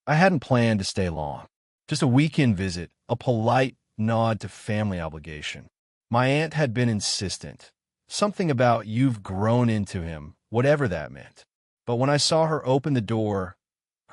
I hadn't planned to stay long. Just a weekend visit, a polite nod to family obligation. My aunt had been insistent. Something about "you've grown into him," whatever that meant. But when I saw her open the door,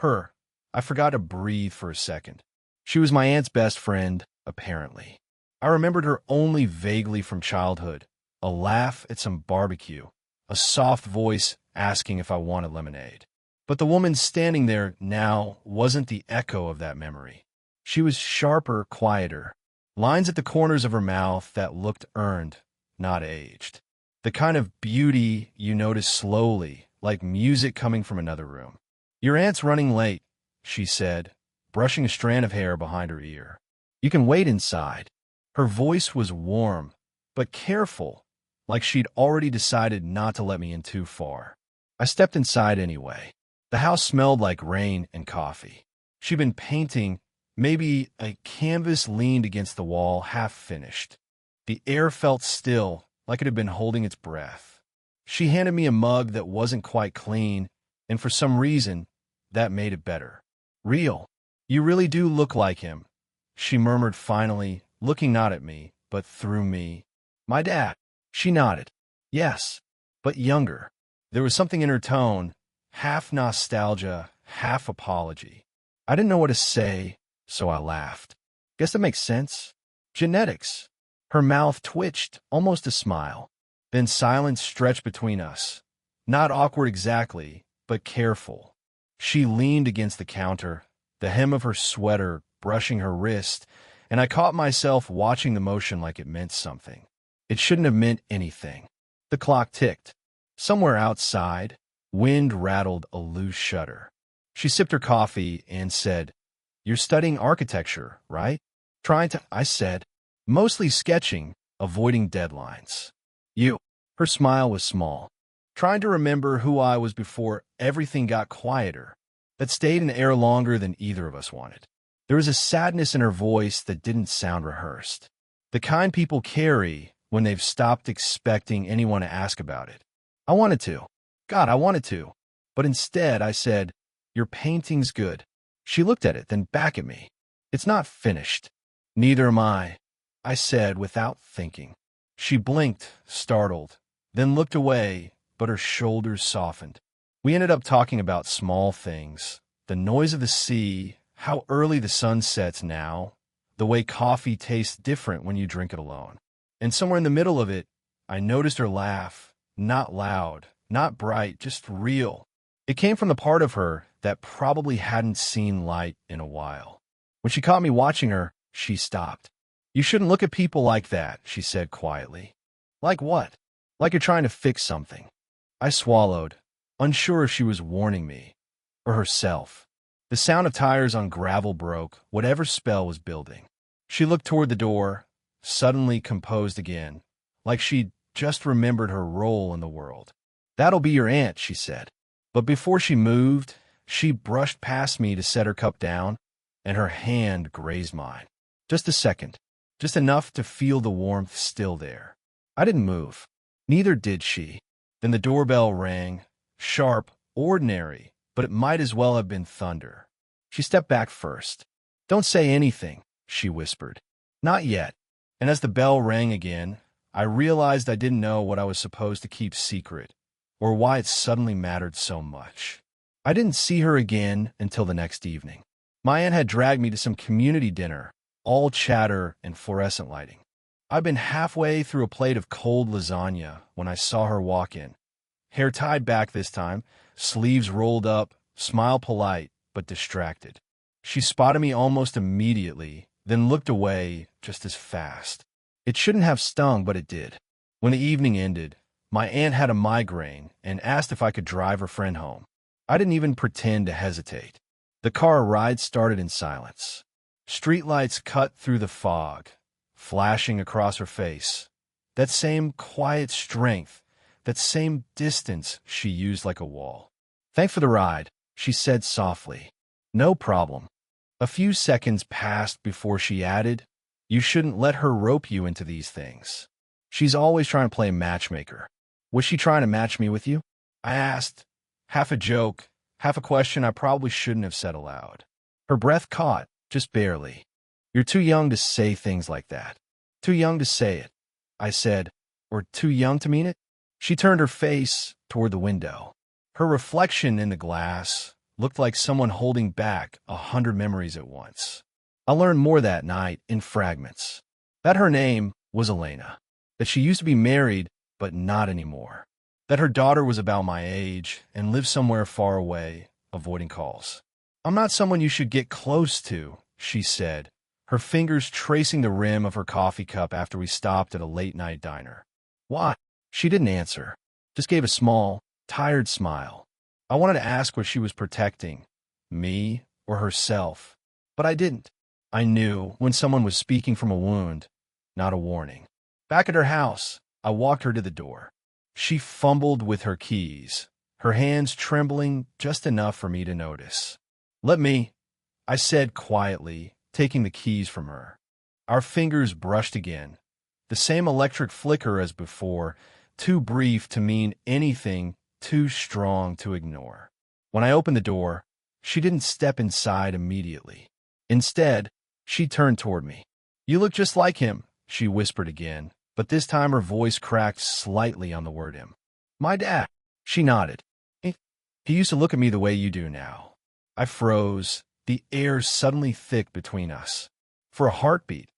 I forgot to breathe for a second. She was my aunt's best friend, apparently. I remembered her only vaguely from childhood. A laugh at some barbecue, a soft voice asking if I wanted lemonade. But the woman standing there now wasn't the echo of that memory. She was sharper, quieter, lines at the corners of her mouth that looked earned, not aged. The kind of beauty you notice slowly, like music coming from another room. "Your aunt's running late," she said, brushing a strand of hair behind her ear. "You can wait inside." Her voice was warm, but careful, like she'd already decided not to let me in too far. I stepped inside anyway. The house smelled like rain and coffee. She'd been painting. Maybe a canvas leaned against the wall, half finished. The air felt still, like it had been holding its breath. She handed me a mug that wasn't quite clean, and for some reason, that made it better. "Real. You really do look like him," she murmured finally, looking not at me, but through me. "My dad." She nodded. "Yes, but younger." There was something in her tone, half nostalgia, half apology. I didn't know what to say, so I laughed. "Guess that makes sense. Genetics." Her mouth twitched, almost a smile. Then silence stretched between us. Not awkward exactly, but careful. She leaned against the counter, the hem of her sweater brushing her wrist, and I caught myself watching the motion like it meant something. It shouldn't have meant anything. The clock ticked. Somewhere outside, wind rattled a loose shutter. She sipped her coffee and said, "You're studying architecture, right?" "Trying to," I said. "Mostly sketching, avoiding deadlines." "You." Her smile was small. "Trying to remember who I was before everything got quieter. That stayed in the air longer than either of us wanted." There was a sadness in her voice that didn't sound rehearsed. The kind people carry when they've stopped expecting anyone to ask about it. I wanted to. God, I wanted to. But instead, I said, "Your painting's good." She looked at it, then back at me. "It's not finished." "Neither am I said without thinking. She blinked, startled, then looked away, but her shoulders softened. We ended up talking about small things, the noise of the sea, how early the sun sets now, the way coffee tastes different when you drink it alone. And somewhere in the middle of it, I noticed her laugh, not loud, not bright, just real. It came from the part of her that probably hadn't seen light in a while. When she caught me watching her, she stopped. "You shouldn't look at people like that," she said quietly. "Like what?" "Like you're trying to fix something." I swallowed, unsure if she was warning me or herself. The sound of tires on gravel broke whatever spell was building. She looked toward the door, suddenly composed again, like she'd just remembered her role in the world. "That'll be your aunt," she said. But before she moved, she brushed past me to set her cup down, and her hand grazed mine. Just a second, just enough to feel the warmth still there. I didn't move. Neither did she. Then the doorbell rang, sharp, ordinary, but it might as well have been thunder. She stepped back first. "Don't say anything," she whispered. "Not yet." And as the bell rang again, I realized I didn't know what I was supposed to keep secret, or why it suddenly mattered so much. I didn't see her again until the next evening. My aunt had dragged me to some community dinner, all chatter and fluorescent lighting. I'd been halfway through a plate of cold lasagna when I saw her walk in. Hair tied back this time, sleeves rolled up, smile polite, but distracted. She spotted me almost immediately, then looked away just as fast. It shouldn't have stung, but it did. When the evening ended, my aunt had a migraine and asked if I could drive her friend home. I didn't even pretend to hesitate. The car ride started in silence. Streetlights cut through the fog, flashing across her face. That same quiet strength, that same distance she used like a wall. "Thanks for the ride," she said softly. "No problem." A few seconds passed before she added, "You shouldn't let her rope you into these things. She's always trying to play matchmaker." "Was she trying to match me with you?" I asked, half a joke, half a question I probably shouldn't have said aloud. Her breath caught, just barely. You're too young to say things like that. Too young to say it, I said. Or too young to mean it? She turned her face toward the window. Her reflection in the glass looked like someone holding back 100 memories at once. I learned more that night in fragments. That her name was Elena. That she used to be married, but not anymore. That her daughter was about my age and lived somewhere far away, avoiding calls. I'm not someone you should get close to, she said, her fingers tracing the rim of her coffee cup after we stopped at a late-night diner. Why? She didn't answer, just gave a small, tired smile. I wanted to ask what she was protecting, me or herself, but I didn't. I knew when someone was speaking from a wound, not a warning. Back at her house, I walked her to the door. She fumbled with her keys, her hands trembling just enough for me to notice. Let me, I said quietly, taking the keys from her. Our fingers brushed again, the same electric flicker as before, too brief to mean anything, too strong to ignore. When I opened the door, she didn't step inside immediately. Instead, she turned toward me. You look just like him, she whispered again, but this time her voice cracked slightly on the word him. My dad. She nodded. He used to look at me the way you do now. I froze, the air suddenly thick between us. For a heartbeat,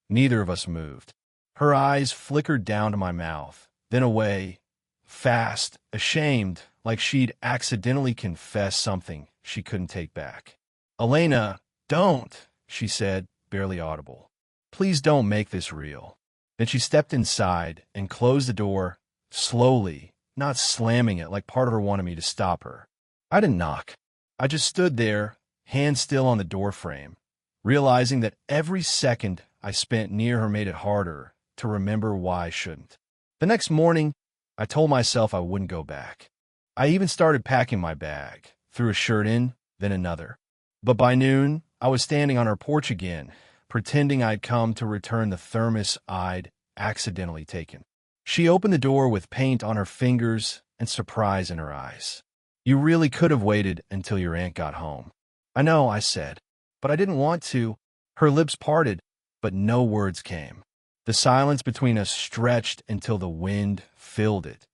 neither of us moved. Her eyes flickered down to my mouth, then away, fast, ashamed, like she'd accidentally confessed something she couldn't take back. Elena, don't, she said, barely audible. Please don't make this real. Then she stepped inside and closed the door, slowly, not slamming it like part of her wanted me to stop her. I didn't knock. I just stood there, hand still on the doorframe, realizing that every second I spent near her made it harder to remember why I shouldn't. The next morning, I told myself I wouldn't go back. I even started packing my bag, threw a shirt in, then another. But by noon, I was standing on her porch again, pretending I'd come to return the thermos I'd accidentally taken. She opened the door with paint on her fingers and surprise in her eyes. You really could have waited until your aunt got home. I know, I said, but I didn't want to. Her lips parted, but no words came. The silence between us stretched until the wind filled it,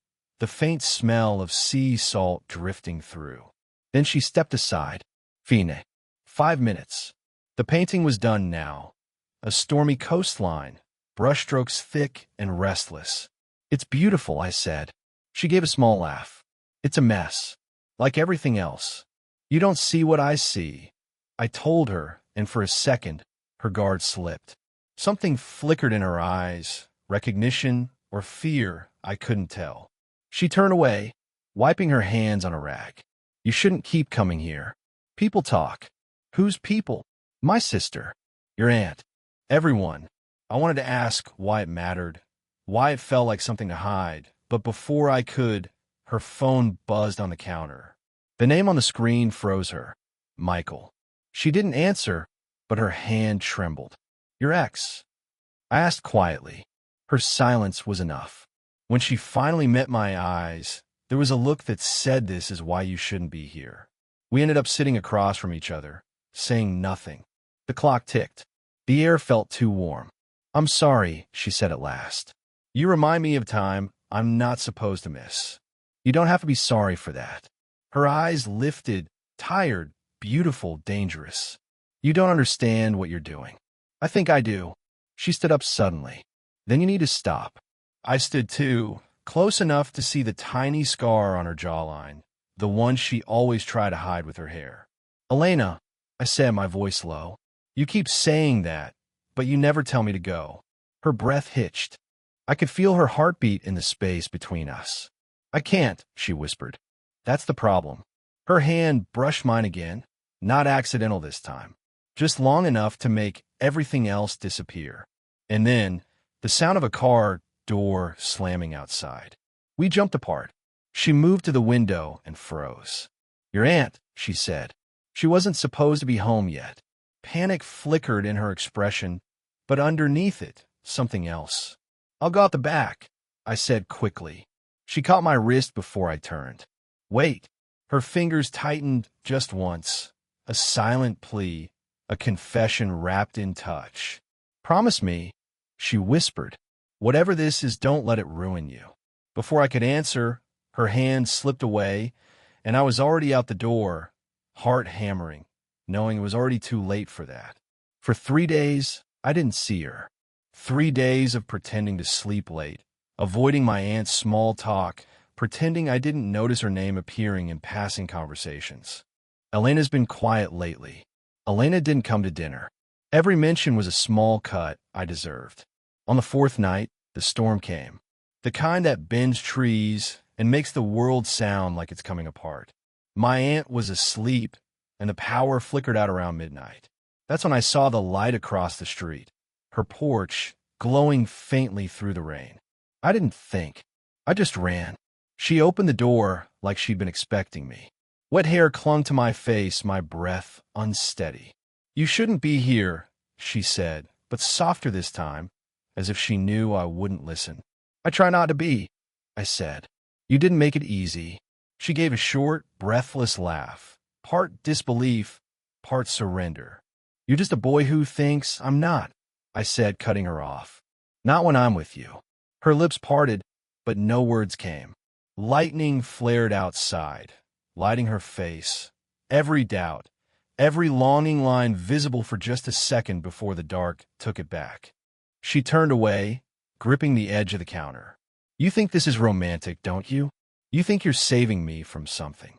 the faint smell of sea salt drifting through. Then she stepped aside. Fine. 5 minutes. The painting was done now. A stormy coastline, brushstrokes thick and restless. It's beautiful, I said. She gave a small laugh. It's a mess. Like everything else. You don't see what I see. I told her, and for a second, her guard slipped. Something flickered in her eyes, recognition or fear, I couldn't tell. She turned away, wiping her hands on a rag. You shouldn't keep coming here. People talk. Whose people? My sister. Your aunt. Everyone. I wanted to ask why it mattered, why it felt like something to hide, but before I could, her phone buzzed on the counter. The name on the screen froze her. Michael. She didn't answer, but her hand trembled. Your ex. I asked quietly. Her silence was enough. When she finally met my eyes, there was a look that said this is why you shouldn't be here. We ended up sitting across from each other, saying nothing. The clock ticked. The air felt too warm. I'm sorry, she said at last. You remind me of time I'm not supposed to miss. You don't have to be sorry for that. Her eyes lifted, tired, beautiful, dangerous. You don't understand what you're doing. I think I do. She stood up suddenly. Then you need to stop. I stood too, close enough to see the tiny scar on her jawline, the one she always tried to hide with her hair. Elena, I said, my voice low. You keep saying that, but you never tell me to go. Her breath hitched. I could feel her heartbeat in the space between us. I can't, she whispered. That's the problem. Her hand brushed mine again, not accidental this time, just long enough to make everything else disappear. And then, the sound of a car door slamming outside. We jumped apart. She moved to the window and froze. Your aunt, she said. She wasn't supposed to be home yet. Panic flickered in her expression, but underneath it, something else. I'll go out the back, I said quickly. She caught my wrist before I turned. Wait. Her fingers tightened just once, a silent plea, a confession wrapped in touch. Promise me, she whispered. Whatever this is, don't let it ruin you. Before I could answer, her hand slipped away, and I was already out the door, heart hammering, knowing it was already too late for that. For 3 days, I didn't see her. 3 days of pretending to sleep late, avoiding my aunt's small talk, pretending I didn't notice her name appearing in passing conversations. Elena's been quiet lately. Elena didn't come to dinner. Every mention was a small cut I deserved. On the 4th night, the storm came. The kind that bends trees and makes the world sound like it's coming apart. My aunt was asleep, and the power flickered out around midnight. That's when I saw the light across the street, her porch glowing faintly through the rain. I didn't think. I just ran. She opened the door like she'd been expecting me. Wet hair clung to my face, my breath unsteady. "You shouldn't be here," she said, but softer this time, as if she knew I wouldn't listen. "I try not to be," I said. "You didn't make it easy." She gave a short, breathless laugh, part disbelief, part surrender. "You're just a boy who thinks I'm not," I said, cutting her off. "Not when I'm with you." Her lips parted, but no words came. Lightning flared outside, lighting her face. Every doubt, every longing line visible for just a second before the dark took it back. She turned away, gripping the edge of the counter. "You think this is romantic, don't you? You think you're saving me from something."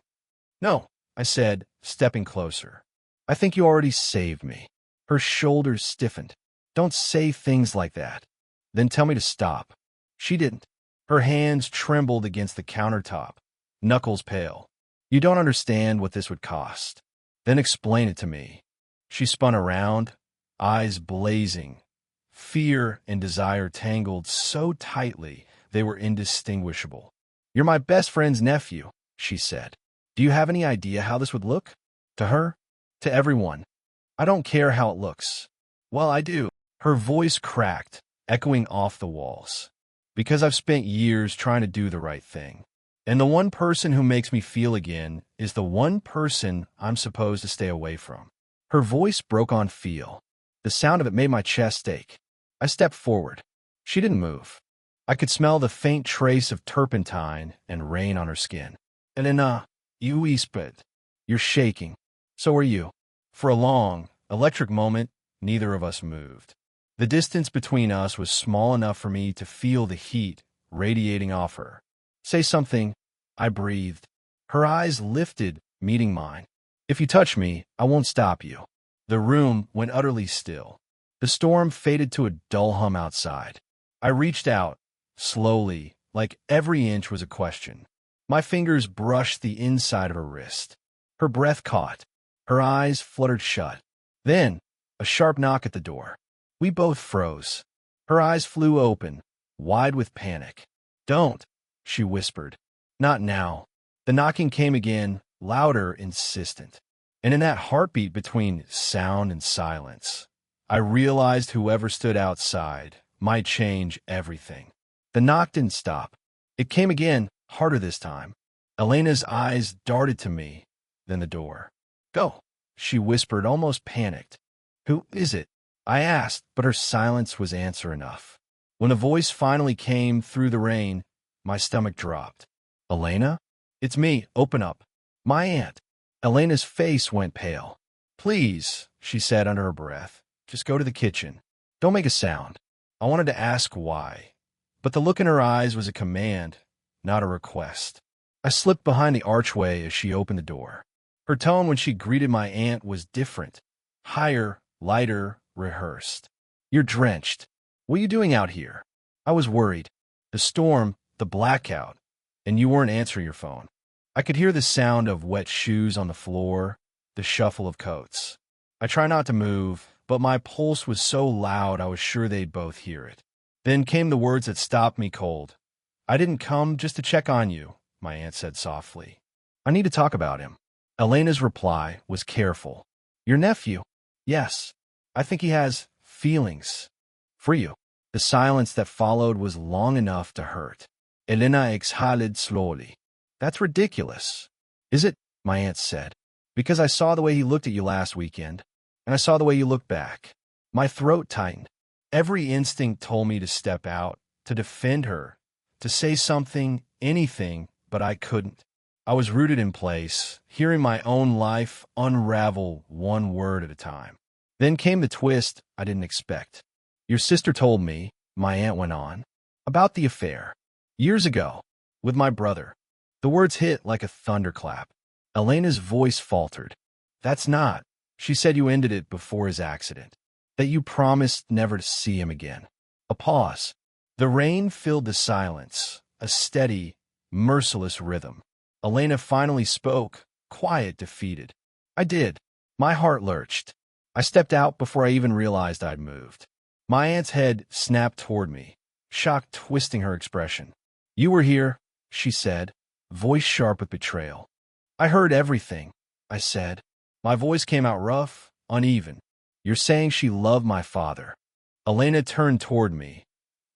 "No," I said, stepping closer. "I think you already saved me." Her shoulders stiffened. "Don't say things like that." "Then tell me to stop." She didn't. Her hands trembled against the countertop, knuckles pale. "You don't understand what this would cost." "Then explain it to me." She spun around, eyes blazing. Fear and desire tangled so tightly they were indistinguishable. "You're my best friend's nephew," she said. "Do you have any idea how this would look? To her? To everyone? I don't care how it looks." "Well, I do." Her voice cracked, echoing off the walls. "Because I've spent years trying to do the right thing. And the one person who makes me feel again is the one person I'm supposed to stay away from." Her voice broke on feel. The sound of it made my chest ache. I stepped forward. She didn't move. I could smell the faint trace of turpentine and rain on her skin. "Elena, you whispered. You're shaking. So are you." For a long, electric moment, neither of us moved. The distance between us was small enough for me to feel the heat radiating off her. "Say something," I breathed. Her eyes lifted, meeting mine. "If you touch me, I won't stop you." The room went utterly still. The storm faded to a dull hum outside. I reached out, slowly, like every inch was a question. My fingers brushed the inside of her wrist. Her breath caught. Her eyes fluttered shut. Then, a sharp knock at the door. We both froze. Her eyes flew open, wide with panic. "Don't," she whispered. "Not now." The knocking came again, louder, insistent. And in that heartbeat between sound and silence, I realized whoever stood outside might change everything. The knock didn't stop. It came again, harder this time. Elena's eyes darted to me, then the door. "Go," she whispered, almost panicked. "Who is it?" I asked, but her silence was answer enough. When the voice finally came through the rain, my stomach dropped. "Elena? It's me. Open up." "My aunt." Elena's face went pale. "Please," she said under her breath, "just go to the kitchen. Don't make a sound." I wanted to ask why, but the look in her eyes was a command, not a request. I slipped behind the archway as she opened the door. Her tone when she greeted my aunt was different, higher, lighter, rehearsed. "You're drenched. What are you doing out here?" I was worried. The storm, the blackout, and you weren't answering your phone. I could hear the sound of wet shoes on the floor, the shuffle of coats. I tried not to move, but my pulse was so loud I was sure they'd both hear it. Then came the words that stopped me cold. "I didn't come just to check on you," my aunt said softly. "I need to talk about him." Elena's reply was careful. "Your nephew?" "Yes. I think he has feelings for you." The silence that followed was long enough to hurt. Elena exhaled slowly. "That's ridiculous." "Is it?" my aunt said. "Because I saw the way he looked at you last weekend. and I saw the way you looked back. My throat tightened. Every instinct told me to step out, to defend her, to say something, anything, but I couldn't. I was rooted in place, hearing my own life unravel one word at a time. Then came the twist I didn't expect. Your sister told me, my aunt went on, about the affair. Years ago, with my brother. The words hit like a thunderclap. Elena's voice faltered. That's not. She said you ended it before his accident. That you promised never to see him again. A pause. The rain filled the silence, a steady, merciless rhythm. Elena finally spoke, quiet, defeated. I did. My heart lurched. I stepped out before I even realized I'd moved. My aunt's head snapped toward me, shock twisting her expression. You were here, she said, voice sharp with betrayal. I heard everything, I said. My voice came out rough, uneven. You're saying she loved my father. Elena turned toward me,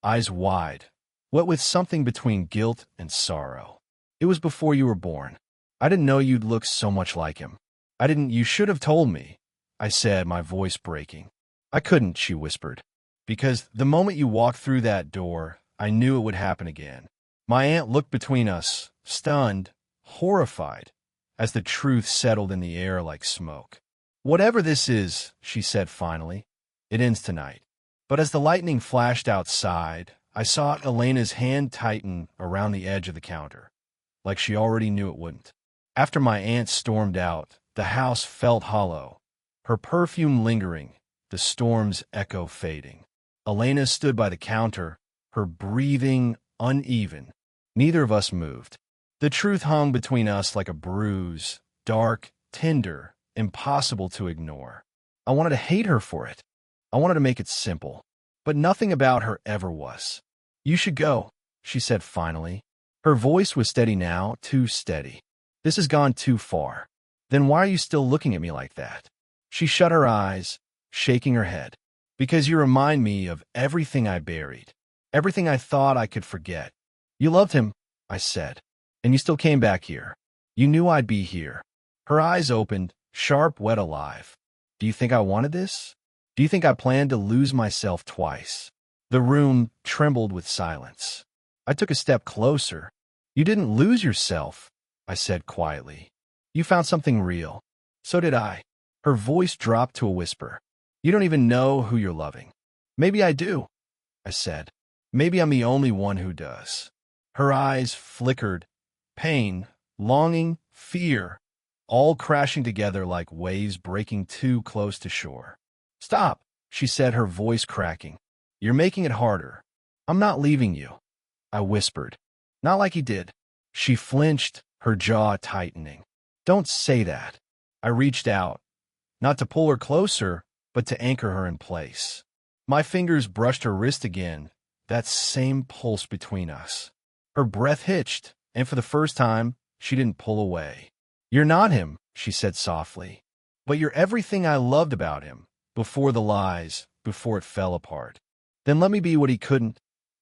eyes wide, wet with something between guilt and sorrow. It was before you were born. I didn't know you'd look so much like him. You should have told me, I said, my voice breaking. I couldn't, she whispered. Because the moment you walked through that door, I knew it would happen again. My aunt looked between us, stunned, horrified, as the truth settled in the air like smoke. Whatever this is, she said finally, it ends tonight. But as the lightning flashed outside, I saw Elena's hand tighten around the edge of the counter, like she already knew it wouldn't. After my aunt stormed out, the house felt hollow, her perfume lingering, the storm's echo fading. Elena stood by the counter, her breathing uneven. Neither of us moved. The truth hung between us like a bruise, dark, tender, impossible to ignore. I wanted to hate her for it. I wanted to make it simple. But nothing about her ever was. You should go, she said finally. Her voice was steady now, too steady. This has gone too far. Then why are you still looking at me like that? She shut her eyes, shaking her head. Because you remind me of everything I buried, everything I thought I could forget. You loved him, I said, and you still came back here. You knew I'd be here. Her eyes opened, sharp, wet, alive. Do you think I wanted this? Do you think I planned to lose myself twice? The room trembled with silence. I took a step closer. You didn't lose yourself, I said quietly. You found something real. So did I. Her voice dropped to a whisper. You don't even know who you're loving. Maybe I do, I said. Maybe I'm the only one who does. Her eyes flickered. Pain, longing, fear, all crashing together like waves breaking too close to shore. Stop, she said, her voice cracking. You're making it harder. I'm not leaving you, I whispered. Not like he did. She flinched, her jaw tightening. Don't say that. I reached out, not to pull her closer, but to anchor her in place. My fingers brushed her wrist again, that same pulse between us. Her breath hitched, and for the first time, she didn't pull away. You're not him, she said softly, but you're everything I loved about him, before the lies, before it fell apart. Then let me be what he couldn't,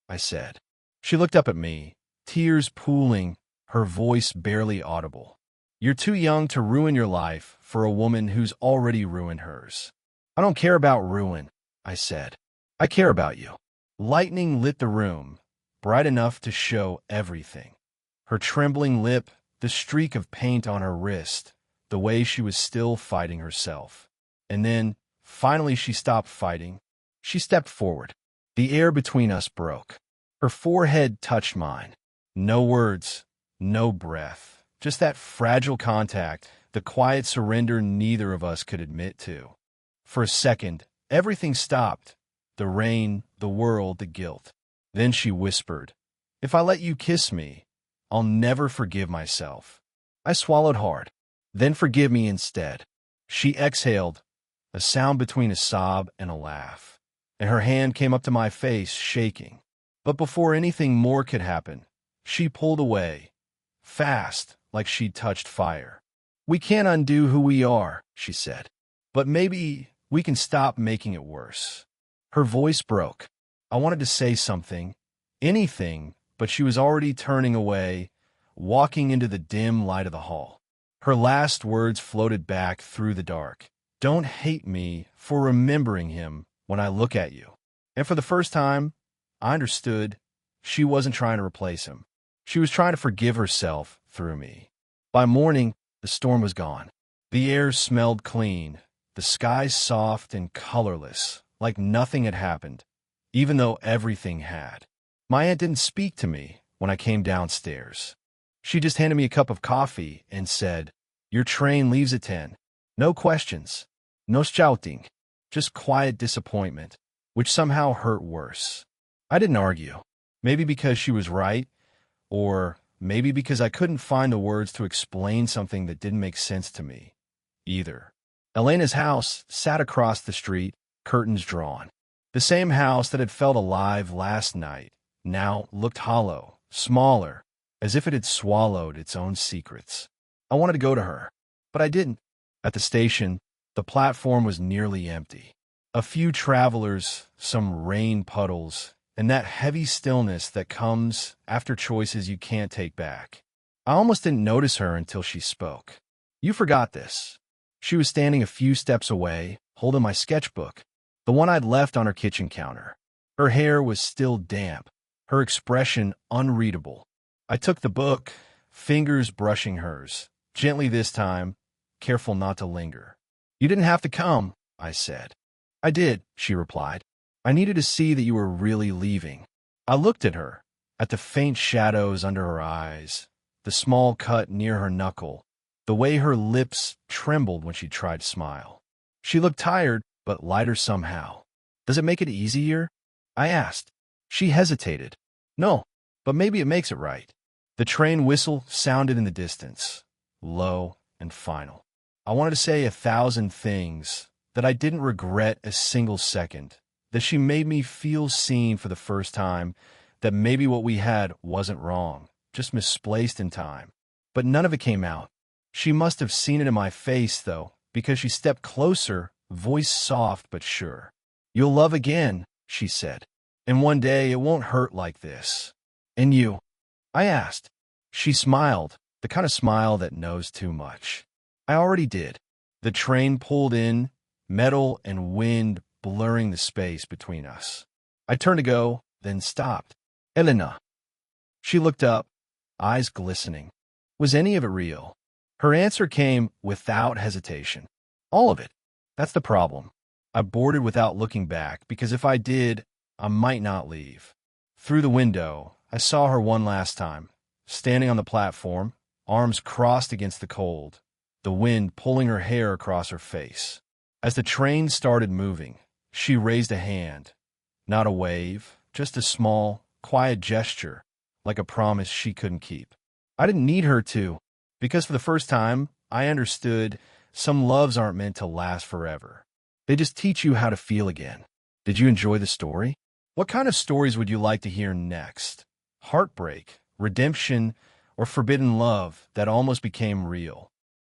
I said. She looked up at me, tears pooling, her voice barely audible. You're too young to ruin your life for a woman who's already ruined hers. I don't care about ruin, I said. I care about you. Lightning lit the room, bright enough to show everything. Her trembling lip, the streak of paint on her wrist, the way she was still fighting herself. And then, finally she stopped fighting. She stepped forward. The air between us broke. Her forehead touched mine. No words, no breath, just that fragile contact, the quiet surrender neither of us could admit to. For a second, everything stopped. The rain, the world, the guilt. Then she whispered, if I let you kiss me, I'll never forgive myself. I swallowed hard. Then forgive me instead. She exhaled, a sound between a sob and a laugh, and her hand came up to my face, shaking. But before anything more could happen, she pulled away, fast, like she'd touched fire. We can't undo who we are, she said, but maybe we can stop making it worse. Her voice broke. I wanted to say something, anything, but she was already turning away, walking into the dim light of the hall. Her last words floated back through the dark. Don't hate me for remembering him when I look at you. And for the first time, I understood she wasn't trying to replace him. She was trying to forgive herself through me. By morning, the storm was gone. The air smelled clean, the sky soft and colorless, like nothing had happened, even though everything had. My aunt didn't speak to me when I came downstairs. She just handed me a cup of coffee and said, "Your train leaves at 10. No questions. No shouting. Just quiet disappointment," which somehow hurt worse. I didn't argue. Maybe because she was right, or maybe because I couldn't find the words to explain something that didn't make sense to me either. Elena's house sat across the street, curtains drawn. The same house that had felt alive last night now looked hollow, smaller, as if it had swallowed its own secrets. I wanted to go to her, but I didn't. At the station, the platform was nearly empty. A few travelers, some rain puddles, and that heavy stillness that comes after choices you can't take back. I almost didn't notice her until she spoke. "You forgot this." She was standing a few steps away, holding my sketchbook, the one I'd left on her kitchen counter. Her hair was still damp, her expression unreadable. I took the book, fingers brushing hers, gently this time, careful not to linger. "You didn't have to come," I said. "I did," she replied. "I needed to see that you were really leaving." I looked at her, at the faint shadows under her eyes, the small cut near her knuckle, the way her lips trembled when she tried to smile. She looked tired, but lighter somehow. "Does it make it easier?" I asked. She hesitated. "No, but maybe it makes it right." The train whistle sounded in the distance, low and final. I wanted to say 1,000 things, that I didn't regret a single second, that she made me feel seen for the first time, that maybe what we had wasn't wrong, just misplaced in time. But none of it came out. She must have seen it in my face, though, because she stepped closer, voice soft but sure. "You'll love again," she said. "And one day it won't hurt like this." "And you?" I asked. She smiled, the kind of smile that knows too much. "I already did." The train pulled in, metal and wind blurring the space between us. I turned to go, then stopped. "Elena." She looked up, eyes glistening. Was any of it real? Her answer came without hesitation. "All of it." That's the problem. I boarded without looking back, because if I did, I might not leave. Through the window, I saw her one last time, standing on the platform, arms crossed against the cold, the wind pulling her hair across her face. As the train started moving, she raised a hand. Not a wave, just a small, quiet gesture, like a promise she couldn't keep. I didn't need her to, because for the first time, I understood some loves aren't meant to last forever. They just teach you how to feel again. Did you enjoy the story? What kind of stories would you like to hear next? Heartbreak, redemption, or forbidden love that almost became real?